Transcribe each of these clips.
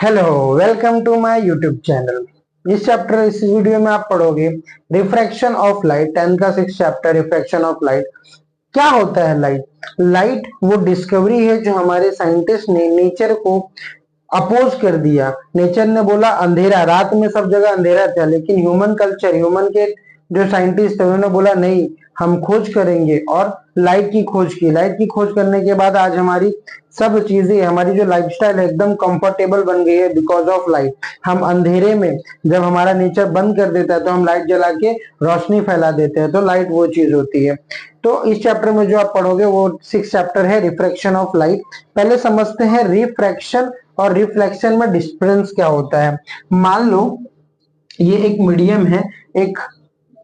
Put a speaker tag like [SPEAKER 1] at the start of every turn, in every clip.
[SPEAKER 1] Hello, welcome to my YouTube channel. इस video में आप पढ़ोगे रिफ्रैक्शन ऑफ लाइट, 10th का 6th chapter refraction of light. क्या होता है लाइट वो डिस्कवरी है जो हमारे साइंटिस्ट ने नेचर को अपोज कर दिया। नेचर ने बोला अंधेरा, रात में सब जगह अंधेरा था, लेकिन ह्यूमन के जो साइंटिस्ट थे उन्होंने बोला नहीं, हम खोज करेंगे और लाइट की खोज की। लाइट की खोज करने के बाद आज हमारी सब चीजें, हमारी जो लाइफस्टाइल है एकदम कंफर्टेबल बन गई है बिकॉज ऑफ लाइट। हम अंधेरे में जब हमारा नेचर बंद कर देता है तो हम लाइट जला के रोशनी फैला देते हैं, तो लाइट वो चीज होती है। तो इस चैप्टर में जो आप पढ़ोगे वो 6th चैप्टर है रिफ्रैक्शन ऑफ लाइट। पहले समझते हैं रिफ्रैक्शन और रिफ्लेक्शन में डिफरेंस क्या होता है। मान लो ये एक मीडियम है, एक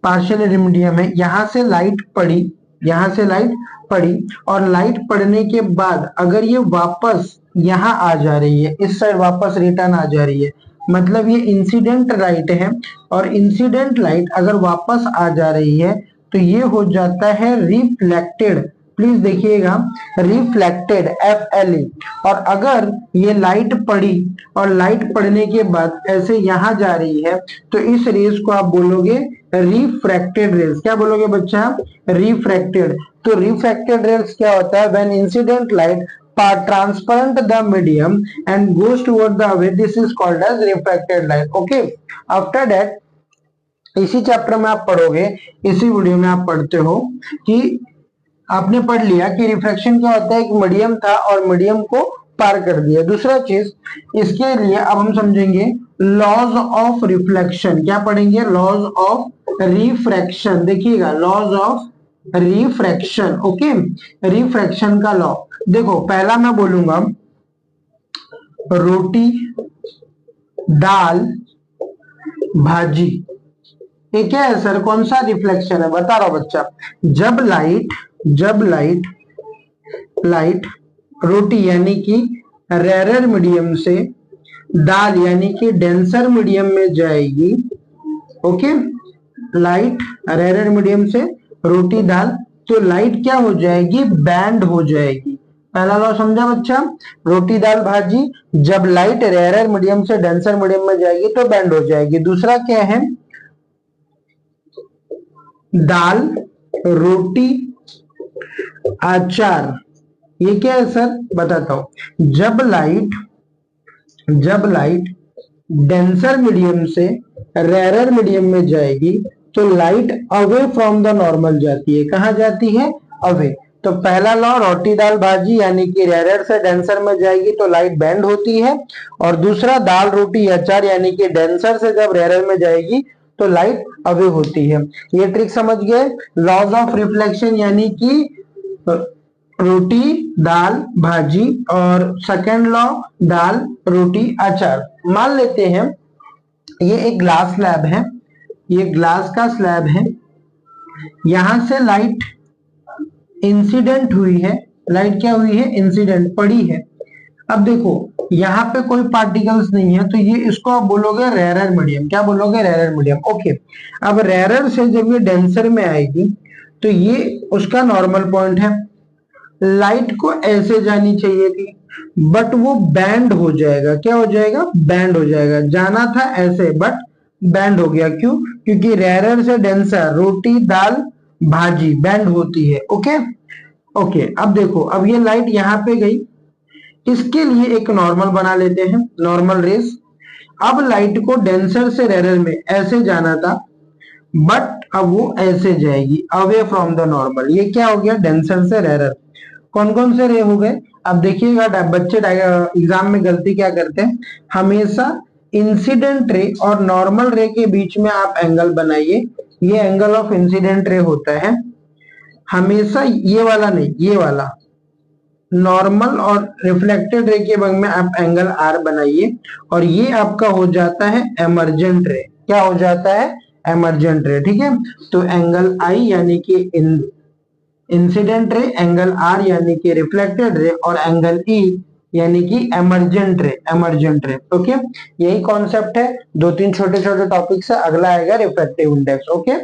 [SPEAKER 1] पार्शियल मीडियम है, यहां से लाइट पड़ी, यहां से लाइट पड़ी और लाइट पड़ने के बाद अगर ये वापस यहां आ जा रही है, इस साइड वापस रिटर्न आ जा रही है, मतलब ये इंसिडेंट लाइट है। और इंसिडेंट लाइट अगर वापस आ जा रही है तो ये हो जाता है रिफ्लेक्टेड। प्लीज देखिएगा, रिफ्लेक्टेड FLE। और अगर ये लाइट पड़ी और लाइट पड़ने के बाद ऐसे यहां जा रही है तो इस रेस को आप बोलोगे रिफ्रैक्टेड रेस। क्या बोलोगे बच्चा? रिफ्रैक्टेड। तो रिफ्रैक्टेड रेस क्या होता है? When incident light transparent the medium and goes toward the away, this is called as refracted light. Okay, after that इसी चैप्टर में आप पढ़ोगे, इसी वीडियो में आप पढ़ते हो कि आपने पढ़ लिया कि रिफ्रैक्शन क्या होता है, एक मीडियम था और मीडियम को पार कर दिया। दूसरा चीज इसके लिए अब हम समझेंगे लॉज ऑफ रिफ्लेक्शन। क्या पढ़ेंगे? Laws of refraction. देखिएगा, laws of refraction. Okay, refraction का लॉ देखो। पहला मैं बोलूंगा रोटी दाल भाजी, ये क्या है सर? कौन सा रिफ्लेक्शन है? बता रहा हूं बच्चा। जब लाइट रोटी यानी कि रेयर मीडियम से दाल यानी कि डेंसर मीडियम में जाएगी। ओके, लाइट रेयर मीडियम से रोटी दाल, तो लाइट क्या हो जाएगी? बैंड हो जाएगी। पहला लॉ समझा बच्चा? रोटी दाल भाजी, जब लाइट रेयर मीडियम से डेंसर मीडियम में जाएगी तो बैंड हो जाएगी। दूसरा क्या है? दाल रोटी अचार, ये क्या है सर? बताता हूं। जब लाइट डेंसर मीडियम से रेयर मीडियम में जाएगी तो light away from the normal जाती है। कहां जाती है? अवे। तो पहला लॉ रोटी दाल भाजी यानी कि रेयर से डेंसर में जाएगी तो लाइट बैंड होती है। और दूसरा दाल रोटी अचार यानी कि डेंसर से जब रेयर में जाएगी तो लाइट अवे होती है। ये ट्रिक समझ गए? लॉज ऑफ रिफ्लेक्शन यानी कि रोटी दाल भाजी, और सेकंड लॉ दाल रोटी अचार। मान लेते हैं ये एक ग्लास स्लैब है, ये ग्लास का स्लैब है, यहां से लाइट इंसिडेंट हुई है। लाइट क्या हुई है? इंसिडेंट पड़ी है। अब देखो यहाँ पे कोई पार्टिकल्स नहीं है, तो ये इसको आप बोलोगे रेयर मीडियम। क्या बोलोगे? Rare medium. ओके, अब रेयर से जब ये डेंसर में आएगी तो ये उसका नॉर्मल पॉइंट है। लाइट को ऐसे जानी चाहिए थी बट वो बैंड हो जाएगा। क्या हो जाएगा? बैंड हो जाएगा। जाना था ऐसे बट बैंड हो गया। क्यों? क्योंकि रेयर से डेंसर रोटी दाल भाजी बैंड होती है। ओके ओके, अब देखो, अब ये लाइट यहाँ पे गई, इसके लिए एक नॉर्मल बना लेते हैं, नॉर्मल रेस। अब लाइट को डेंसर से रेयर में ऐसे जाना था बट अब वो ऐसे जाएगी अवे फ्रॉम द नॉर्मल। ये क्या हो गया? डेंसर से रेयर। कौन कौन से रे हो गए? अब देखिएगा, बच्चे एग्जाम में गलती क्या करते हैं, हमेशा इंसिडेंट रे और नॉर्मल रे के बीच में आप एंगल बनाइए। ये एंगल ऑफ इंसिडेंट रे होता है हमेशा, ये वाला नहीं, ये वाला नॉर्मल और रिफ्लेक्टेड रे के बंग में आप एंगल R बनाइए और ये आपका हो जाता है एमर्जेंट रे। क्या हो जाता है? एमर्जेंट रे। ठीक है, तो एंगल I यानी कि इंसिडेंट रे, एंगल R यानी कि रिफ्लेक्टेड रे, और एंगल E यानी कि एमर्जेंट रे, एमर्जेंट रे। ओके, यही कॉन्सेप्ट है। 2-3 छोटे छोटे टॉपिक से अगला आएगा रिफ्रैक्टिव इंडेक्स। ओके।